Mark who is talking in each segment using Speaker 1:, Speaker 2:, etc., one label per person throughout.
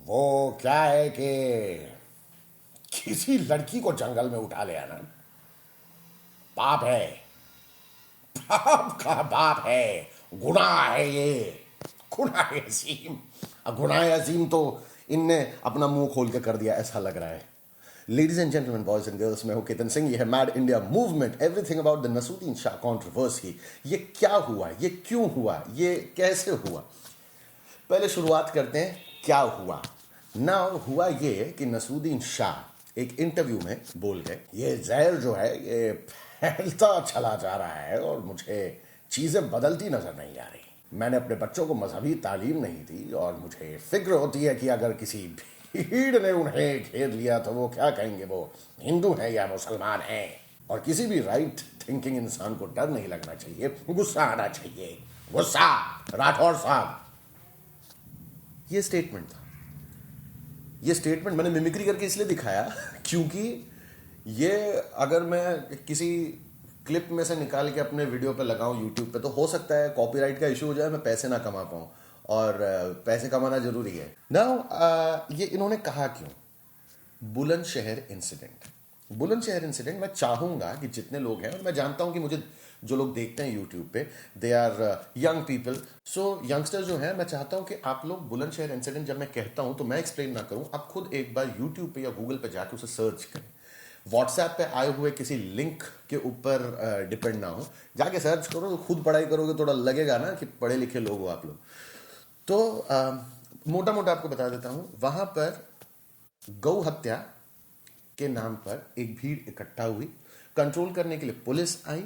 Speaker 1: वो क्या है कि किसी लड़की को जंगल में उठा ले आना पाप है। बाप का बाप है। गुनाह है ये। गुनाह अजीम। गुनाह अजीम तो इनने अपना मुंह खोल के कर दिया ऐसा लग रहा है। Ladies and gentleman, boys and girls, मैं हूं केतन सिंह। ये है mad India movement, everything about the Naseeruddin Shah controversy. ये क्या हुआ, ये क्यों हुआ, ये कैसे हुआ। पहले शुरुआत करते हैं क्या हुआ ना। हुआ ये कि नसूद्दीन शाह एक इंटरव्यू में बोल गए ये जहर जो है ये फैलता चला जा रहा है और मुझे चीजें बदलती नजर नहीं आ रही। मैंने अपने बच्चों को मजहबी तालीम नहीं दी और मुझे फिक्र होती है कि अगर किसी भीड़ ने उन्हें घेर लिया तो वो क्या कहेंगे, वो हिंदू हैं या मुसलमान हैं। और किसी भी राइट थिंकिंग इंसान को डर नहीं लगना चाहिए, गुस्सा आना चाहिए। गुस्सा। राठौर साहब, ये स्टेटमेंट था। ये स्टेटमेंट मैंने मिमिक्री करके इसलिए दिखाया क्योंकि ये अगर मैं किसी क्लिप में से निकाल के अपने वीडियो पे लगाऊं यूट्यूब पे तो हो सकता है कॉपीराइट का इशू हो जाए, मैं पैसे ना कमा पाऊं। और पैसे कमाना जरूरी है ना। ये इन्होंने कहा क्यों? बुलंदशहर इंसिडेंट। बुलंदशहर इंसिडेंट, मैं चाहूंगा कि जितने लोग हैं, और मैं जानता हूं कि मुझे जो लोग देखते हैं यूट्यूब पे they are young people, so youngster जो हैं, मैं चाहता हूं कि आप लोग बुलंदशहर इंसिडेंट जब मैं कहता हूं तो मैं एक्सप्लेन ना करूं, आप खुद एक बार यूट्यूब पे या गूगल पे जाके उसे सर्च करें। व्हाट्सएप पे आए हुए किसी लिंक के ऊपर डिपेंड ना हो, जाके सर्च करो तो खुद पढ़ाई करोगे, थोड़ा लगेगा ना कि पढ़े लिखे लोग हो आप लोग। तो मोटा मोटा आपको बता देता हूं, वहां पर गौ हत्या के नाम पर एक भीड़ इकट्ठा हुई, कंट्रोल करने के लिए पुलिस आई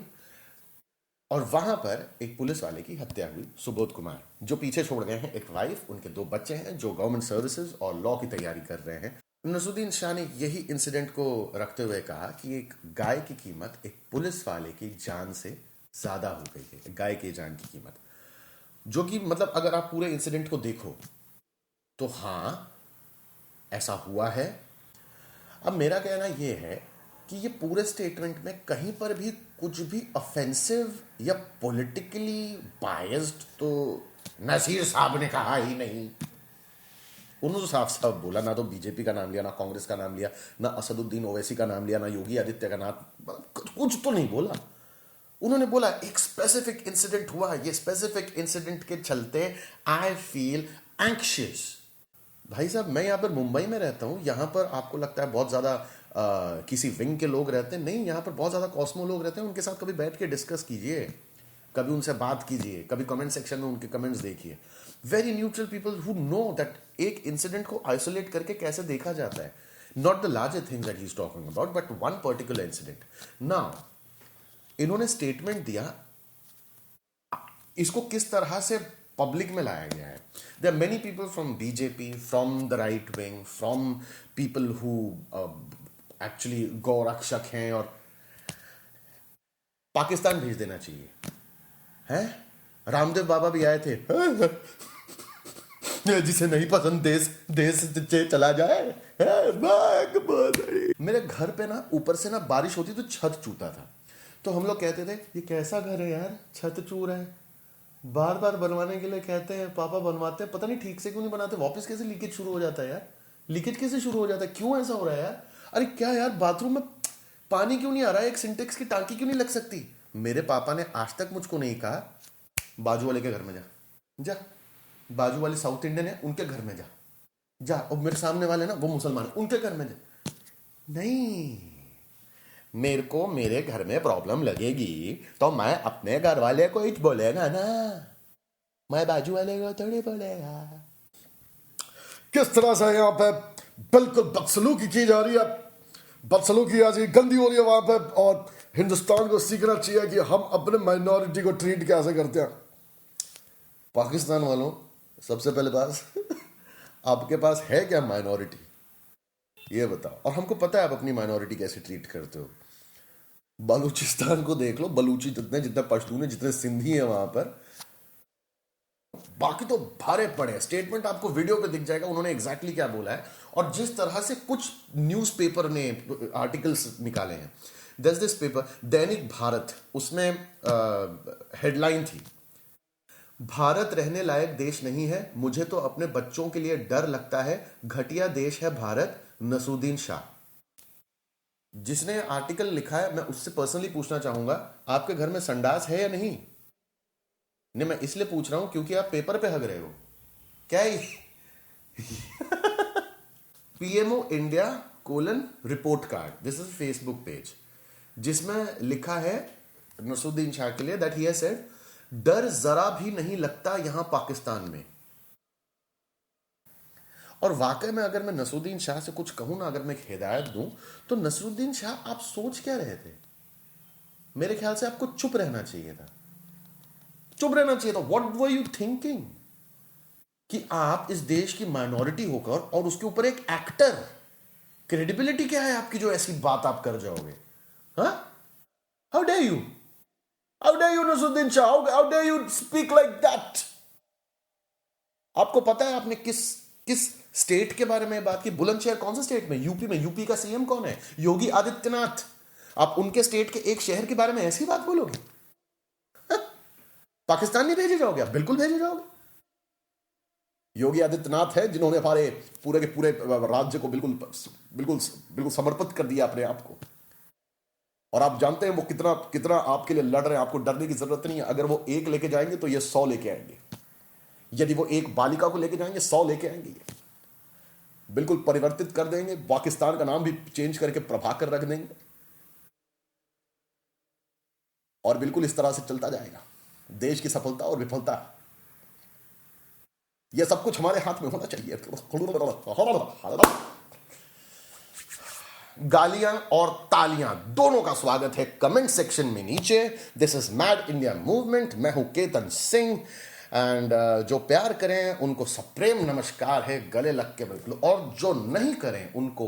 Speaker 1: और वहां पर एक पुलिस वाले की हत्या हुई, सुबोध कुमार, जो पीछे छोड़ गए हैं एक वाइफ, उनके 2 बच्चे हैं जो गवर्नमेंट सर्विसेज और लॉ की तैयारी कर रहे हैं। नसूद्दीन शाह ने यही इंसिडेंट को रखते हुए कहा कि एक गाय की कीमत एक पुलिस वाले की जान से ज्यादा हो गई है, गाय की जान की कीमत। जो कि मतलब अगर आप पूरे इंसिडेंट को देखो तो हाँ, ऐसा हुआ है। अब मेरा कहना यह है कि ये पूरे स्टेटमेंट में कहीं पर भी कुछ भी ऑफेंसिव या पॉलिटिकली बायस्ड तो नसीर साहब ने कहा ही नहीं। उन्होंने तो साफ साफ बोला, ना तो बीजेपी का नाम लिया, ना कांग्रेस का नाम लिया, ना असदुद्दीन ओवैसी का नाम लिया, ना योगी आदित्य का नाम, कुछ तो नहीं बोला। उन्होंने बोला एक स्पेसिफिक इंसिडेंट हुआ, ये स्पेसिफिक इंसिडेंट के चलते आई फील एंक्शियस। भाई साहब, मैं यहाँ पर मुंबई में रहता हूँ, यहाँ पर आपको लगता है बहुत ज़्यादा किसी विंग के लोग रहते हैं, नहीं, यहाँ पर बहुत ज़्यादा कॉस्मो लोग रहते हैं। उनके साथ कभी बैठ के डिस्कस कीजिए, कभी उनसे बात कीजिए, कभी कमेंट सेक्शन में उनके कमेंट्स देखिए। Very neutral people who know that एक इंसिडेंट को आइसोलेट करके कैसे देखा जाता है, not the larger thing that he is talking about but one particular incident. Now इन्होंने स्टेटमेंट दिया, इसको किस तरह से पब्लिक में लाया गया है। There are many people from BJP, from the right wing, from people who actually गौरक्षक हैं और पाकिस्तान भेज देना चाहिए हैं। रामदेव बाबा भी आए थे जिसे नहीं पसंद देश देश से चला जाए। मेरे घर पे ना ऊपर से ना बारिश होती तो छत चूता था, तो हम लोग कहते थे ये कैसा घर है यार, छत चू रहा है। बार बार बनवाने के लिए कहते हैं, पापा बनवाते हैं, पता नहीं ठीक से क्यों नहीं बनाते, वापस कैसे लीकेज शुरू हो जाता है यार, लीकेज कैसे शुरू हो जाता है, क्यों ऐसा हो रहा है यार। अरे क्या यार, बाथरूम में पानी क्यों नहीं आ रहा है, एक सिंटेक्स की टांकी क्यों नहीं लग सकती। मेरे पापा ने आज तक मुझको नहीं कहा बाजू वाले के घर में जा, जा बाजू वाले साउथ इंडियन है उनके घर में जा, जा, और मेरे सामने वाले ना वो मुसलमान उनके घर में जा। नहीं, मेरे को मेरे घर में प्रॉब्लम लगेगी तो मैं अपने घर वाले को ही बोलेगा ना, मैं बाजू वाले को थोड़ी बोलेगा। किस तरह से यहाँ पे बिल्कुल बदसलूकी की जा रही है, बदसलूकी आज गंदी हो रही है वहां पे। और हिंदुस्तान को सीखना चाहिए कि हम अपने माइनॉरिटी को ट्रीट कैसे करते हैं। पाकिस्तान वालों, सबसे पहले बात आपके पास है क्या माइनॉरिटी, ये बताओ। और हमको पता है आप अपनी माइनॉरिटी कैसे ट्रीट करते हो। बलूचिस्तान को देख लो, बलूची जितने जितने पश्तून है, जितने सिंधी हैं वहां पर, बाकी तो भारे पड़े। स्टेटमेंट आपको वीडियो पे दिख जाएगा उन्होंने एग्जैक्टली क्या बोला है। और जिस तरह से कुछ न्यूज़पेपर ने आर्टिकल्स निकाले हैं, दिस पेपर दैनिक भारत, उसमें हेडलाइन थी,
Speaker 2: भारत रहने लायक देश नहीं है, मुझे तो अपने बच्चों के लिए डर लगता है, घटिया देश है भारत। नसूद्दीन शाह। जिसने आर्टिकल लिखा है मैं उससे पर्सनली पूछना चाहूंगा, आपके घर में संडास है या नहीं? नहीं, मैं इसलिए पूछ रहा हूं क्योंकि आप पेपर पे हग रहे हो क्या? PMO India colon report card, this is Facebook page, जिसमें लिखा है नसूद्दीन शाह के लिए दैट ही हैज सेड, डर जरा भी नहीं लगता यहां पाकिस्तान में। और वाकई में अगर मैं नसूद्दीन शाह से कुछ कहूं ना, अगर मैं एक हिदायत दूं, तो नसूद्दीन शाह आप सोच क्या रहे थे? मेरे ख्याल से आपको चुप रहना चाहिए था, चुप रहना चाहिए था। व्हाट वर यू थिंकिंग कि आप इस देश की माइनॉरिटी होकर और उसके ऊपर एक एक्टर, क्रेडिबिलिटी क्या है आपकी जो ऐसी बात आप कर जाओगे? हाँ, how dare you, how dare you Naseeruddin Shah, how dare you speak like that? आपको पता है आपने किस किस स्टेट के बारे में बात की? बुलंदशहर कौन सा स्टेट में? यूपी में। यूपी का सीएम कौन है? योगी आदित्यनाथ। आप उनके स्टेट के एक शहर के बारे में ऐसी बात बोलोगे? पाकिस्तान नहीं भेजे जाओगे? आप बिल्कुल भेजे जाओगे। योगी आदित्यनाथ है जिन्होंने हमारे पूरे के पूरे राज्य को बिल्कुल बिल्कुल बिल्कुल समर्पित कर दिया अपने आप को। और आप जानते हैं वो कितना कितना आपके लिए लड़ रहे हैं। आपको डरने की जरूरत नहीं है। अगर वो एक लेके जाएंगे तो ये 100 लेके आएंगे। यदि वो एक बालिका को लेके जाएंगे 100 लेके आएंगे। ये बिल्कुल परिवर्तित कर देंगे। पाकिस्तान का नाम भी चेंज करके प्रभाकर रख देंगे और बिल्कुल इस तरह से चलता जाएगा। देश की सफलता और विफलता, यह सब कुछ हमारे हाथ में होना चाहिए। गालियां और तालियां दोनों का स्वागत है कमेंट सेक्शन में नीचे। This is mad India movement. मैं हूं केतन सिंह एंड जो प्यार करें उनको सप्रेम नमस्कार है, गले लग के बिल्कुल, और जो नहीं करें उनको